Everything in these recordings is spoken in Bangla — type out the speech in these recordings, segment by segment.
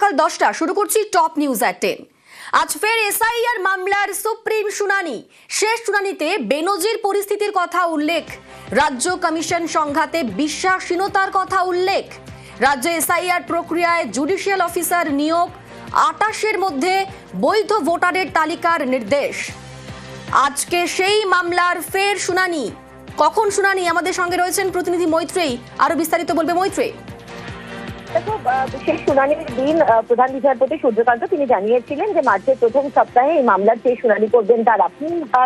সকাল 10টা শুরু করছি টপ নিউজ এট 10। আজ ফের এসআইআর মামলার সুপ্রিম শুনানি। শেষ শুনানিতে বেনজির পরিস্থিতির কথা উল্লেখ, রাজ্য কমিশন সংঘাতে বিশ্বাসহীনতার কথা উল্লেখ, রাজ্যে এসআইআর প্রক্রিয়ায় জুডিশিয়াল অফিসার নিয়োগ, 28-এর মধ্যে বৈধ ভোটারের তালিকার নির্দেশ। আজকে সেই মামলার ফের শুনানি। কখন শুনানি? আমাদের সঙ্গে রয়েছেন প্রতিনিধি মৈত্রেয়ী, আরো বিস্তারিত বলবে মৈত্রেয়ী। শেষ শুনানির দিন প্রধান বিচারপতি সূর্যকান্ত তিনি জানিয়েছিলেন যে মার্চের প্রথম সপ্তাহে এই মামলার শেষ শুনানি করবেন তারা,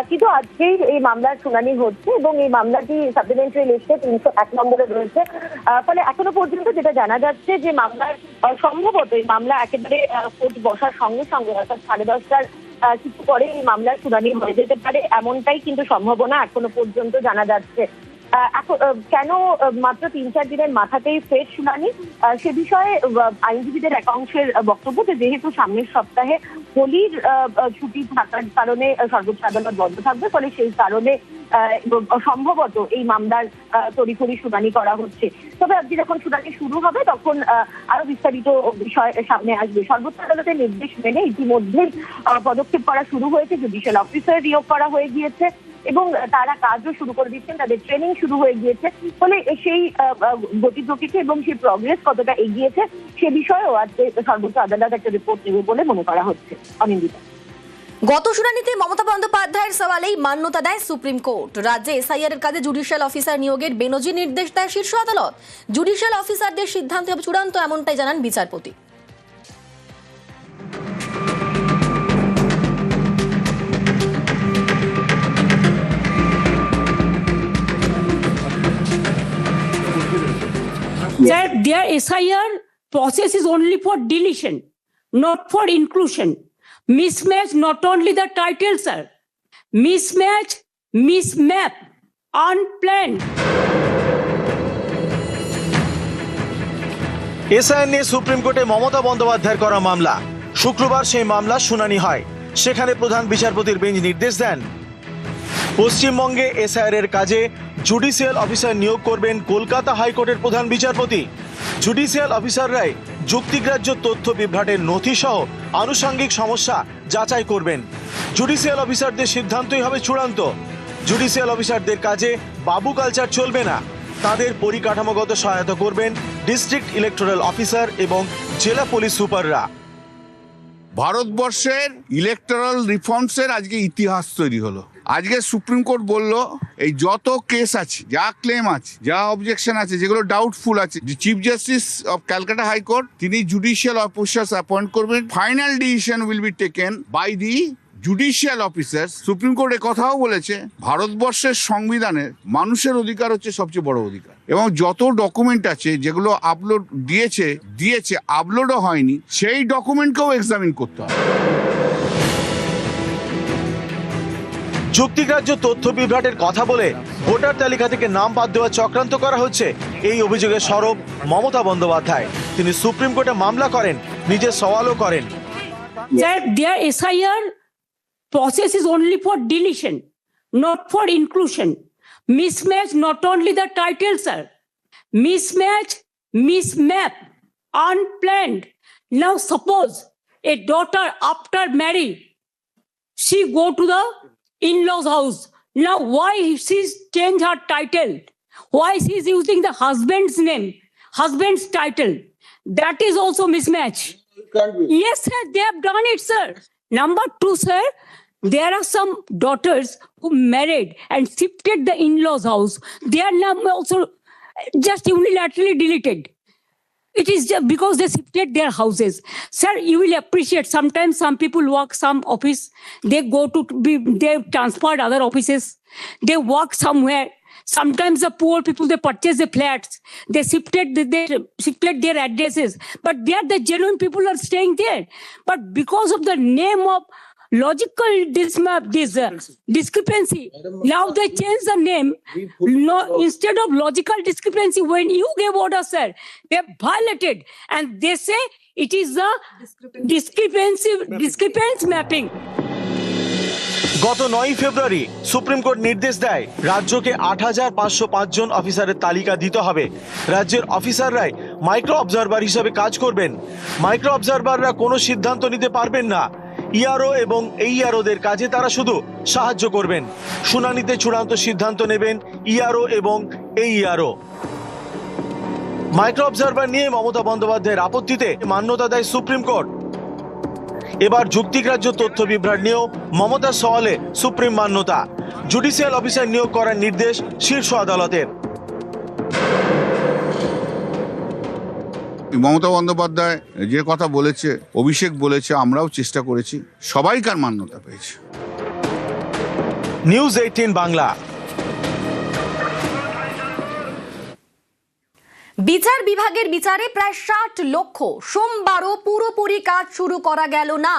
কিন্তু আজকেই এই মামলার শুনানি হচ্ছে এবং এই মামলাটি সাপ্লিমেন্টারি লিস্টে 301 নম্বরে রয়েছে। ফলে এখনো পর্যন্ত যেটা জানা যাচ্ছে যে মামলার সম্ভবত এই মামলা একেবারে কোর্ট বসার সঙ্গে সঙ্গে অর্থাৎ 10:30টার কিছু পরে এই মামলার শুনানি হয়ে যেতে পারে, এমনটাই কিন্তু সম্ভাবনা এখনো পর্যন্ত জানা যাচ্ছে। কেন মাত্র 3-4 দিনের মাথাতেই ফের শুনানি, সে বিষয়ে আইনজীবীদের একাংশের বক্তব্য যে যেহেতু সামনের সপ্তাহে হোলির ছুটি থাকার কারণে সর্বোচ্চ আদালত বন্ধ থাকবে, ফলে সেই কারণে সম্ভবত এই মামলার তড়িঘড়ি শুনানি করা হচ্ছে। তবে আজকে যখন শুনানি শুরু হবে তখন আরো বিস্তারিত বিষয় সামনে আসবে। সর্বোচ্চ আদালতের নির্দেশ মেনে ইতিমধ্যেই পদক্ষেপ করা শুরু হয়েছে, জুডিশিয়াল অফিসার নিয়োগ করা হয়ে গিয়েছে এবং তারা কাজও শুরু করে দিচ্ছেন, তাদের ট্রেনিং শুরু হয়ে গিয়েছে। ফলে সেই গতি প্রকৃতি এবং সেই প্রগ্রেস কতটা এগিয়েছে সে বিষয়েও আজকে সর্বোচ্চ আদালত একটা রিপোর্ট নেবে বলে মনে করা হচ্ছে। অনিন্দিতা, গত শুনানিতে মমতা বন্দ্যোপাধ্যায়ের সওয়ালেই মান্যতা দেয় সুপ্রিম কোর্ট। রাজ্যে এসআইআর এর কাজে জুডিশিয়াল অফিসার নিয়োগের বেনজির নির্দেশ দেয় শীর্ষ আদালত। জুডিশিয়াল অফিসারদের সিদ্ধান্ত হবে চূড়ান্ত, এমনটাই জানান বিচারপতি। That their SIR process is only for deletion, not for inclusion. Mismatch not only the title, sir. Mismatch, mismap, unplanned. SIR নিয়ে সুপ্রিম কোর্টে মমতা বন্দ্যোপাধ্যায়ের করা মামলা। শুক্রবার সেই মামলা শুনানি হয়। সেখানে প্রধান বিচারপতির বেঞ্চ নির্দেশ দেন, পশ্চিমবঙ্গে এসআইআর এর কাজে জুডিশিয়াল অফিসার নিয়োগ করবেন কলকাতা হাইকোর্টের প্রধান বিচারপতি। জুডিশিয়াল অফিসাররাই যুক্তিগ্রাহ্য তথ্য বিভ্রাটের নথি সহ আনুষঙ্গিক সমস্যা যাচাই করবেন। জুডিশিয়াল অফিসারদের সিদ্ধান্তই হবে চূড়ান্ত। জুডিশিয়াল অফিসারদের কাজে বাবু কালচার চলবে না, তাদের পরিকাঠামোগত সহায়তা করবেন ডিস্ট্রিক্ট ইলেকটোরাল অফিসার এবং জেলা পুলিশ সুপাররা। ভারতবর্ষের ইলেকটোরাল রিফর্মসের আজকে ইতিহাস তৈরি হলো। আজকে সুপ্রিম কোর্ট বলল এই যত কেস আছে, যা ক্লেম আছে, যা অবজেকশন আছে, যেগুলো ডাউটফুল আছে, chief justice of Calcutta high court তিনি জুডিশিয়াল অফিসার্স অ্যাপয়েন্ট করবেন। Final decision will be taken by the judicial officers. Supreme court কথাও বলেছে ভারতবর্ষের সংবিধানের মানুষের অধিকার হচ্ছে সবচেয়ে বড় অধিকার, এবং যত ডকুমেন্ট আছে যেগুলো আপলোড দিয়েছে আপলোডও হয়নি, সেই ডকুমেন্টকেও এক্সামিন করতে হবে। যুক্তিগ্রাহ্য তথ্য বিভ্রাটের কথা বলে ভোটার তালিকা থেকে নাম বাদ দেওয়া চক্রান্ত করা হচ্ছে, এই অভিযোগের সরব মমতা বন্দ্যোপাধ্যায়। তিনি সুপ্রিম কোর্টে মামলা করেন, নিজের সওয়ালও করেন। That their SIR process is only for deletion, not for inclusion. Mismatch not only the title, sir. Mismatch, mismap, unplanned. Now suppose a daughter after marriage, she go to the in-laws house. Now why she's changed her title? Why she's using the husband's name, husband's title? That is also mismatch. Yes, sir, they have done it, sir. Number 2, sir, there are some daughters who married and shifted the in-laws house. Their name also just unilaterally deleted. It is just because they shifted their houses. Sir, you will appreciate sometimes some people work some office, they go to they transferred other offices, they work somewhere. Sometimes the poor people, they purchase the flats, they shifted their addresses, but they are the genuine people are staying there. But because of the name of logical discrepancy, now they change the name. No, instead of logical discrepancy, when you gave order, sir, they violated, and they say it is the discrepancy mapping. গত 9 ফেব্রুয়ারি সুপ্রিম কোর্ট নির্দেশ দেয় রাজ্যকে 8,505 জন অফিসারের তালিকা দিতে হবে। রাজ্যের অফিসাররাই মাইক্রো অবজারভার হিসেবে কাজ করবেন। মাইক্রো অবজারভাররা কোনো সিদ্ধান্ত নিতে পারবেন না। ইআরও এবং এইআরওদের কাজে তারা শুধু সাহায্য করবেন। শুনানিতে চূড়ান্ত সিদ্ধান্ত নেবেন ইআরও এবং এইআরও। মাইক্রো অবজারভার নিয়ে মমতা বন্দ্যোপাধ্যায়ের আপত্তিতে মান্যতা দেয় সুপ্রিম কোর্ট। এবার যুক্তিগ্রাহ্য তথ্য বিভ্রাট নিয়েও মমতার সওয়ালে সুপ্রিম মান্যতা। জুডিশিয়াল অফিসার নিয়োগ করার নির্দেশ শীর্ষ আদালতের। মমতা বন্দ্যোপাধ্যায় যে কথা বলেছে, অভিষেক বলেছে, আমরাও চেষ্টা করেছি, সবাইকার মান্যতা পেয়েছে। নিউজ 18 বাংলা। বিচার বিভাগের বিচারে প্রায় 60 লক্ষ, সোমবারও পুরোপুরি কাজ শুরু করা গেল না।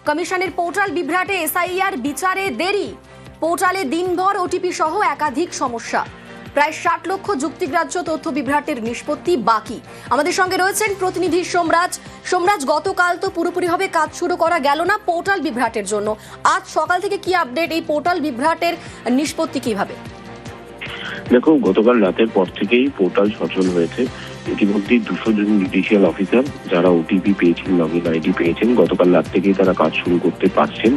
কমিশনের পোর্টাল বিভ্রাটে এসআইআর বিচারে দেরি, পোর্টালে দিনভর ওটিপি সহ একাধিক সমস্যা। প্রায় 60 লক্ষ যুক্তিগ্রাহ্য তথ্য বিভ্রাটের নিষ্পত্তি বাকি। আমাদের সঙ্গে রয়েছেন প্রতিনিধি সোমরাজ। সোমরাজ, গতকাল তো পুরোপুরিভাবে কাজ শুরু করা গেল না পোর্টাল বিভ্রাটের জন্য। আজ সকাল থেকে কি আপডেট, এই পোর্টাল বিভ্রাটের নিষ্পত্তি কিভাবে? দেখো, গতকাল রাতের পর থেকেই পোর্টাল সচল হয়েছে। ইতিমধ্যেই 200 জন জুডিশিয়াল অফিসার যারা ওটিপি পেয়েছেন, লগইন আইডি পেয়েছেন, গতকাল রাত থেকেই তারা কাজ শুরু করতে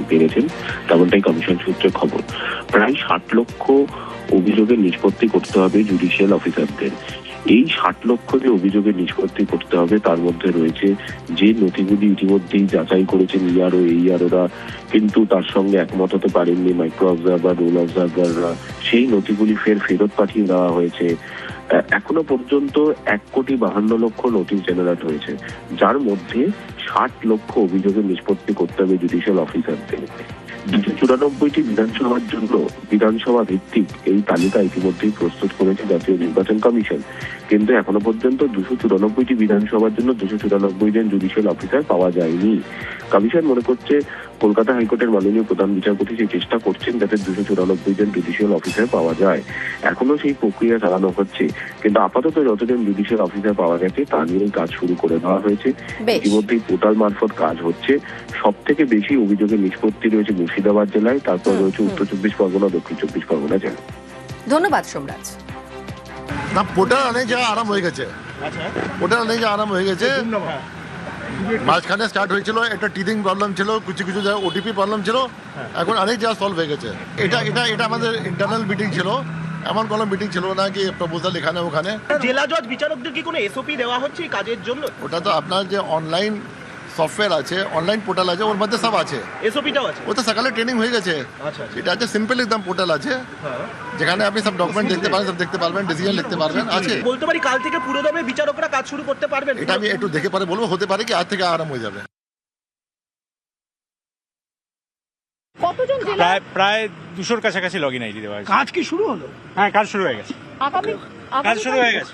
পেরেছেন, তেমনটাই কমিশন সূত্রে খবর। প্রায় 60 লক্ষ অভিযোগের নিষ্পত্তি করতে হবে জুডিশিয়াল অফিসারদের। এই 60 লক্ষ যে অভিযোগের নিষ্পত্তি করতে হবে তার মধ্যে রয়েছে যে নথিগুলি ইতিমধ্যেই যাচাই করেছেন ইআরও এইআরওরা, কিন্তু তার সঙ্গে একমত হতে পারেননি মাইক্রো অবজারভার, রোল অবজারভাররা, সেই নথিগুলি ফেরত পাঠিয়ে দেওয়া হয়েছে। এখনো পর্যন্ত 1,52,00,000 নোটিশ জেনারেট হয়েছে, যার মধ্যে 60 লক্ষ অভিযোগের নিষ্পত্তি করতে হবে জুডিশিয়াল অফিসারদের। 294টি বিধানসভার জন্য বিধানসভা ভিত্তিক এই তালিকা ইতিমধ্যেই প্রস্তুত করেছে জাতীয় নির্বাচন কমিশন, কিন্তু এখনো পর্যন্ত 294টি বিধানসভার জন্য 294 জন জুডিশিয়াল অফিসার পাওয়া যায়নি। কমিশন মনে করছে কলকাতা হাইকোর্টের মাননীয় প্রধান বিচারপতি সেই চেষ্টা করছেন যাতে 294 জন জুডিশিয়াল অফিসার পাওয়া যায়। এখনো সেই প্রক্রিয়া চালানো হচ্ছে, কিন্তু আপাতত যতজন জুডিশিয়াল অফিসার পাওয়া গেছে তা নিয়েই কাজ শুরু করে দেওয়া হয়েছে। ইতিমধ্যেই পোর্টাল মারফত কাজ হচ্ছে। সব থেকে বেশি অভিযোগের নিষ্পত্তি রয়েছে মুর্শিদাবাদ জেলায়, তারপর রয়েছে উত্তর 24 পরগনা, দক্ষিণ 24 পরগনা জেলায়। ধন্যবাদ সোমরাজ। না, পোর্টাল অনেক জায়গায় আরাম হয়ে গেছে। পোর্টাল অনেক জায়গায় আরাম হয়ে গেছে। মাঝখানে স্টার্ট হয়েছিল একটা টিদিং প্রবলেম ছিল, কিছু জায়গায় ওটিপি প্রবলেম ছিল, এখন অনেক জায়গায় সলভ হয়ে গেছে। এটা আমাদের ইন্টারনাল মিটিং ছিল, এমন কোনো মিটিং ছিল না কি প্রপোজাল এখানে ওখানে। জেলা জজ বিচারকদের কি কোনো এসওপি দেওয়া হচ্ছে এই কাজের জন্য? ওটা তো আপনার যে অনলাইন সফটওয়্যার আছে, অনলাইন পোর্টাল আছে, ওর মধ্যে সব আছে। এসওপিটাও আছে? ও তো সকালে ট্রেনিং হয়ে গেছে। আচ্ছা, এটা আছে সিম্পল একদম পোর্টাল আছে, যেখানে আপনি সব ডকুমেন্ট দেখতে পারেন, সব দেখতে পারবেন, ডিসিশন লিখতে পারবেন, আছে। বলতে পারি কাল থেকে পুরোদমে বিচারকরা কাজ শুরু করতে পারবেন? এটা আমি একটু দেখে পরে বলবো, হতে পারে কি আজ থেকে আরাম হয়ে যাবে। প্রায় 200-র কাছাকাছি লগইন আইডি দেওয়া হয়েছে। কাজ কি শুরু হলো? হ্যাঁ, কাজ শুরু হয়ে গেছে। কাজ শুরু হয়ে গেছে।